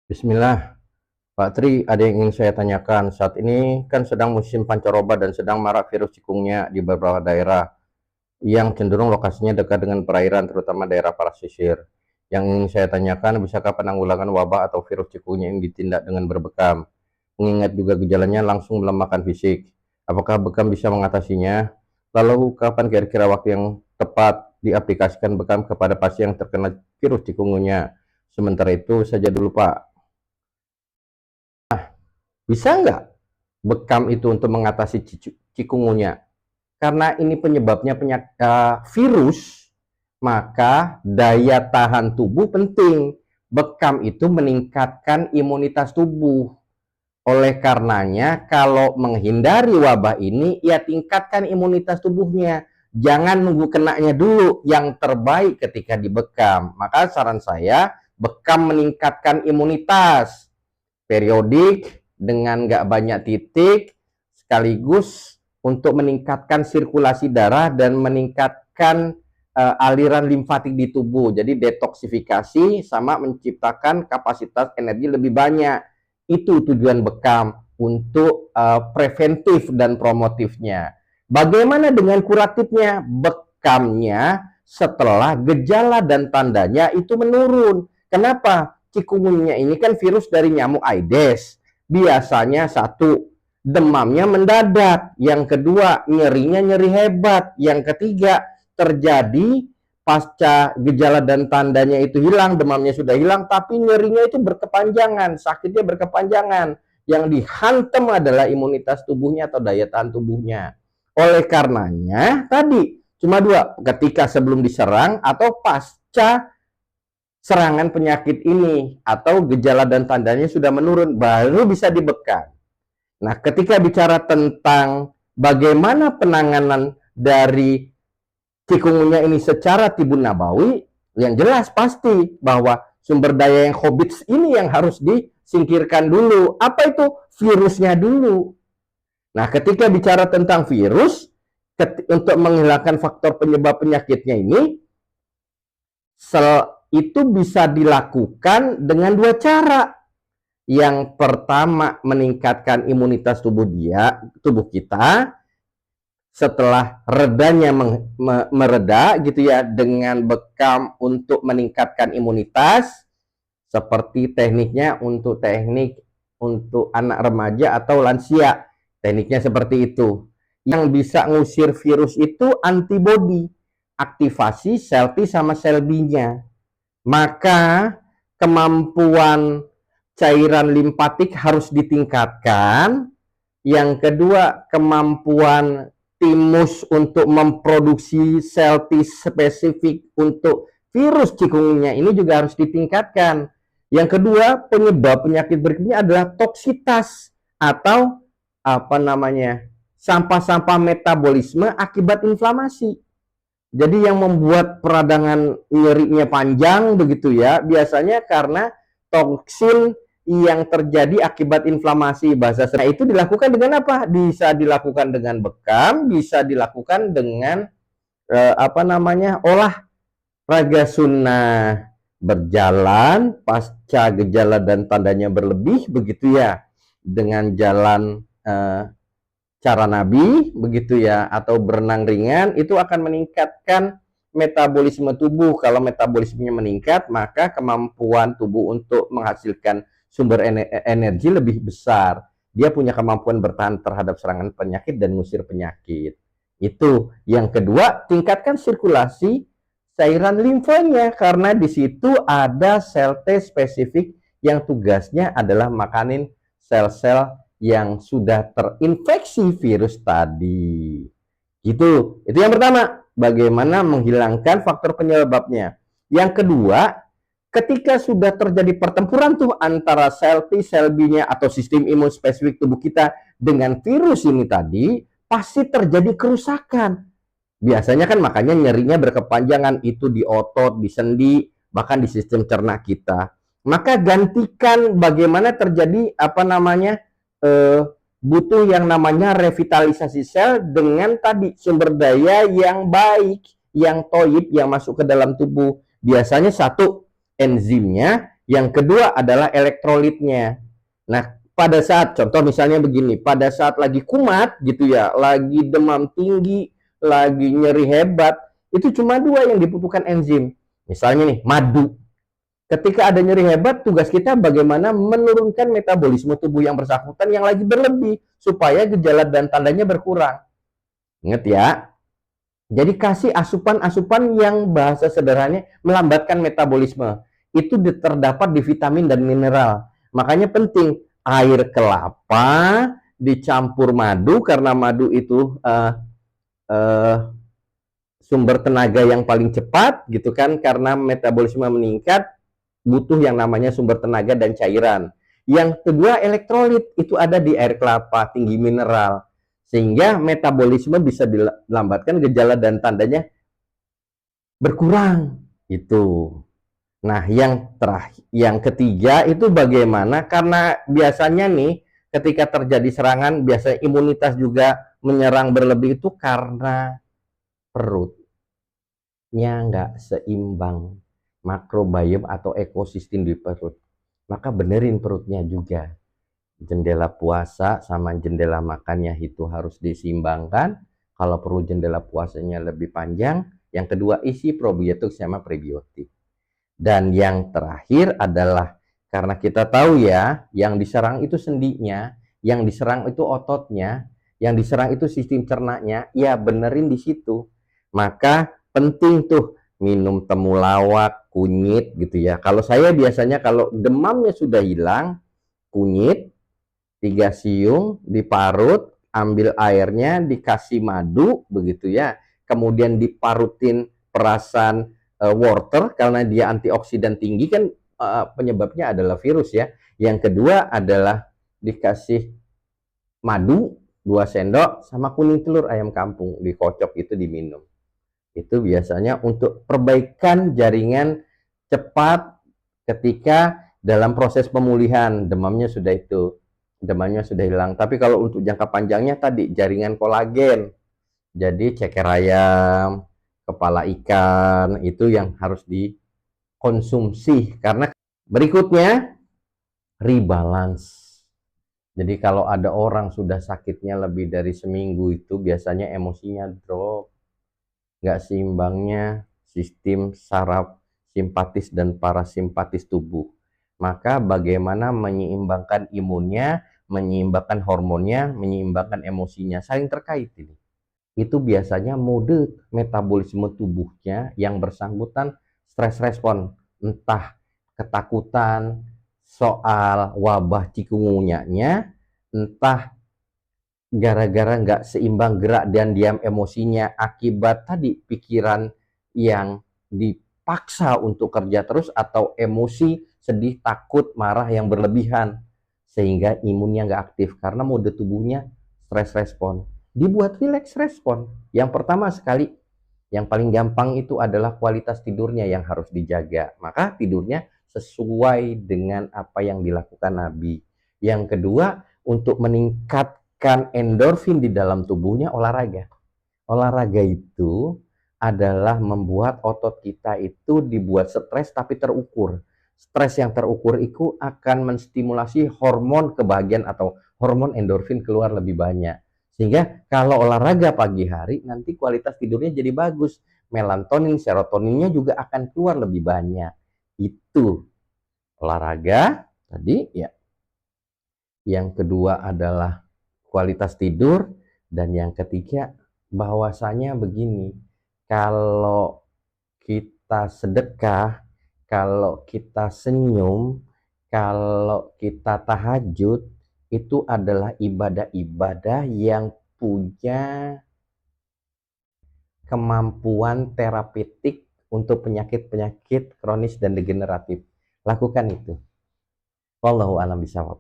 Bismillah, Pak Tri, ada yang ingin saya tanyakan. Saat ini kan sedang musim pancaroba dan sedang marak virus cikungunya di beberapa daerah yang cenderung lokasinya dekat dengan perairan, terutama daerah pesisir. Yang ingin saya tanyakan, bisakah penanggulangan wabah atau virus cikungunya ini ditindak dengan berbekam? Mengingat juga gejalanya langsung melemahkan fisik. Apakah bekam bisa mengatasinya? Lalu kapan kira-kira waktu yang tepat diaplikasikan bekam kepada pasien yang terkena virus cikungunya? Sementara itu saja dulu, Pak. Bisa nggak bekam itu untuk mengatasi cikungunya? Karena ini penyebabnya virus, maka daya tahan tubuh penting. Bekam itu meningkatkan imunitas tubuh. Oleh karenanya, kalau menghindari wabah ini, ya tingkatkan imunitas tubuhnya. Jangan nunggu kenanya dulu. Yang terbaik ketika dibekam. Maka saran saya, bekam meningkatkan imunitas periodik dengan nggak banyak titik, sekaligus untuk meningkatkan sirkulasi darah dan meningkatkan aliran limfatik di tubuh. Jadi detoksifikasi sama menciptakan kapasitas energi lebih banyak. Itu tujuan bekam untuk preventif dan promotifnya. Bagaimana dengan kuratifnya? Bekamnya setelah gejala dan tandanya itu menurun. Kenapa? Cikungunya ini kan virus dari nyamuk Aedes. Biasanya satu, demamnya mendadak. Yang kedua, nyerinya nyeri hebat. Yang ketiga, terjadi pasca gejala dan tandanya itu hilang, demamnya sudah hilang, tapi nyerinya itu berkepanjangan, sakitnya berkepanjangan. Yang dihantam adalah imunitas tubuhnya atau daya tahan tubuhnya. Oleh karenanya, tadi cuma dua, ketika sebelum diserang atau pasca serangan penyakit ini atau gejala dan tandanya sudah menurun, baru bisa dibekam. Nah, ketika bicara tentang bagaimana penanganan dari cikungunya ini secara tibun nabawi, yang jelas pasti bahwa sumber daya yang hobbits ini yang harus disingkirkan dulu. Apa itu? Virusnya dulu. Nah, ketika bicara tentang virus, untuk menghilangkan faktor penyebab penyakitnya ini, itu bisa dilakukan dengan dua cara. Yang pertama, meningkatkan imunitas tubuh kita. Setelah redanya mereda gitu ya, dengan bekam untuk meningkatkan imunitas, seperti tekniknya untuk anak remaja atau lansia. Tekniknya seperti itu. Yang bisa ngusir virus itu antibodi, aktivasi sel T sama sel B-nya. Maka kemampuan cairan limpatik harus ditingkatkan. Yang kedua, kemampuan timus untuk memproduksi sel T spesifik untuk virus cikungunya ini juga harus ditingkatkan. Yang kedua, penyebab penyakit berikutnya adalah toksitas atau sampah-sampah metabolisme akibat inflamasi. Jadi yang membuat peradangan nyerinya panjang begitu ya, biasanya karena toksin yang terjadi akibat inflamasi. Bahasa saya itu dilakukan dengan apa? Bisa dilakukan dengan bekam, bisa dilakukan dengan olahraga sunnah, berjalan pasca gejala dan tandanya berlebih begitu ya, dengan jalan cara Nabi begitu ya, atau berenang ringan, itu akan meningkatkan metabolisme tubuh. Kalau metabolismenya meningkat, maka kemampuan tubuh untuk menghasilkan sumber energi lebih besar. Dia punya kemampuan bertahan terhadap serangan penyakit dan ngusir penyakit. Itu yang kedua, tingkatkan sirkulasi cairan limfanya, karena di situ ada sel T spesifik yang tugasnya adalah makanin sel-sel yang sudah terinfeksi virus tadi. Gitu. Itu yang pertama, bagaimana menghilangkan faktor penyebabnya. Yang kedua, ketika sudah terjadi pertempuran tuh antara sel T, sel B-nya atau sistem imun spesifik tubuh kita dengan virus ini tadi, pasti terjadi kerusakan. Biasanya kan makanya nyerinya berkepanjangan, itu di otot, di sendi, bahkan di sistem cerna kita. Maka gantikan bagaimana terjadi butuh yang namanya revitalisasi sel dengan tadi sumber daya yang baik, yang toib, yang masuk ke dalam tubuh. Biasanya satu, enzimnya Yang kedua adalah elektrolitnya. Nah, pada saat contoh misalnya begini, pada saat lagi kumat gitu ya, lagi demam tinggi, lagi nyeri hebat, itu cuma dua yang dibutuhkan enzim. Misalnya nih, madu. Ketika ada nyeri hebat, tugas kita bagaimana menurunkan metabolisme tubuh yang bersangkutan yang lagi berlebih supaya gejala dan tandanya berkurang. Ingat ya. Jadi kasih asupan-asupan yang bahasa sederhananya melambatkan metabolisme. Itu terdapat di vitamin dan mineral. Makanya penting air kelapa dicampur madu karena madu itu uh, sumber tenaga yang paling cepat gitu kan, karena metabolisme meningkat butuh yang namanya sumber tenaga dan cairan. Yang kedua elektrolit itu ada di air kelapa, tinggi mineral, sehingga metabolisme bisa dilambatkan, gejala dan tandanya berkurang itu. Nah, yang ketiga itu bagaimana, karena biasanya nih ketika terjadi serangan biasanya imunitas juga menyerang berlebih itu karena perutnya nggak seimbang, makrobiom atau ekosistem di perut. Maka benerin perutnya juga. Jendela puasa sama jendela makannya itu harus diseimbangkan. Kalau perlu jendela puasanya lebih panjang. Yang kedua isi probiotik sama prebiotik. Dan yang terakhir adalah karena kita tahu ya, yang diserang itu sendinya, yang diserang itu ototnya, yang diserang itu sistem cernanya, ya benerin di situ. Maka penting tuh minum temulawak, kunyit gitu ya. Kalau saya biasanya kalau demamnya sudah hilang, kunyit 3 siung diparut, ambil airnya, dikasih madu begitu ya. Kemudian diparutin perasan wortel karena dia antioksidan tinggi kan, penyebabnya adalah virus ya. Yang kedua adalah dikasih madu 2 sendok sama kuning telur ayam kampung dikocok, itu diminum. Itu biasanya untuk perbaikan jaringan cepat ketika dalam proses pemulihan demamnya sudah hilang. Tapi kalau untuk jangka panjangnya tadi jaringan kolagen, jadi ceker ayam, kepala ikan itu yang harus dikonsumsi. Karena berikutnya rebalance. Jadi kalau ada orang sudah sakitnya lebih dari seminggu itu biasanya emosinya drop, nggak seimbangnya sistem saraf simpatis dan parasimpatis tubuh. Maka bagaimana menyeimbangkan imunnya, menyeimbangkan hormonnya, menyeimbangkan emosinya, saling terkait ini. Itu biasanya mode metabolisme tubuhnya yang bersangkutan stres respon, entah ketakutan soal wabah cikungunyanya, entah gara-gara nggak seimbang gerak dan diam emosinya akibat tadi pikiran yang dipaksa untuk kerja terus, atau emosi sedih, takut, marah yang berlebihan sehingga imunnya nggak aktif karena mode tubuhnya stress respon. Dibuat relax respon. Yang pertama sekali, yang paling gampang itu adalah kualitas tidurnya yang harus dijaga. Maka tidurnya sesuai dengan apa yang dilakukan Nabi. Yang kedua, untuk meningkatkan endorfin di dalam tubuhnya, olahraga. Olahraga itu adalah membuat otot kita itu dibuat stres tapi terukur. Stres yang terukur itu akan menstimulasi hormon kebahagiaan atau hormon endorfin keluar lebih banyak. Sehingga kalau olahraga pagi hari nanti kualitas tidurnya jadi bagus. Melatonin, serotoninnya juga akan keluar lebih banyak. Itu olahraga tadi ya. Yang kedua adalah kualitas tidur, dan yang ketiga bahwasanya begini, kalau kita sedekah, kalau kita senyum, kalau kita tahajud, itu adalah ibadah-ibadah yang punya kemampuan terapeutik untuk penyakit-penyakit kronis dan degeneratif. Lakukan itu. Wallahu a'lam bishawab.